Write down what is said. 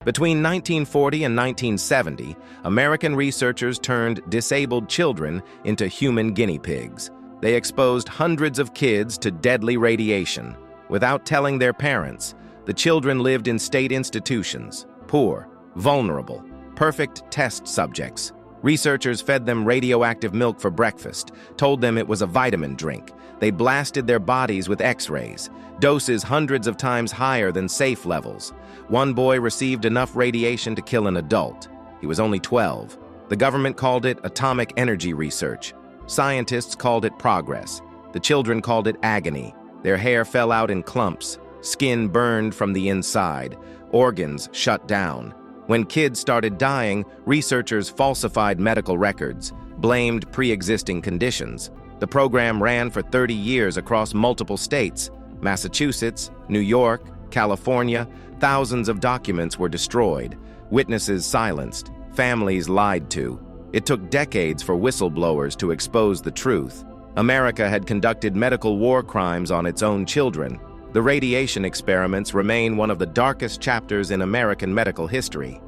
Between 1940 and 1970, American researchers turned disabled children into human guinea pigs. They exposed hundreds of kids to deadly radiation. Without telling their parents, the children lived in state institutions, poor, vulnerable, perfect test subjects. Researchers fed them radioactive milk for breakfast, told them it was a vitamin drink. They blasted their bodies with X-rays, doses hundreds of times higher than safe levels. One boy received enough radiation to kill an adult. He was only 12. The government called it atomic energy research. Scientists called it progress. The children called it agony. Their hair fell out in clumps, skin burned from the inside, organs shut down. When kids started dying, researchers falsified medical records, blamed pre-existing conditions. The program ran for 30 years across multiple states. Massachusetts, New York, California, thousands of documents were destroyed, witnesses silenced, families lied to. It took decades for whistleblowers to expose the truth. America had conducted medical war crimes on its own children. The radiation experiments remain one of the darkest chapters in American medical history.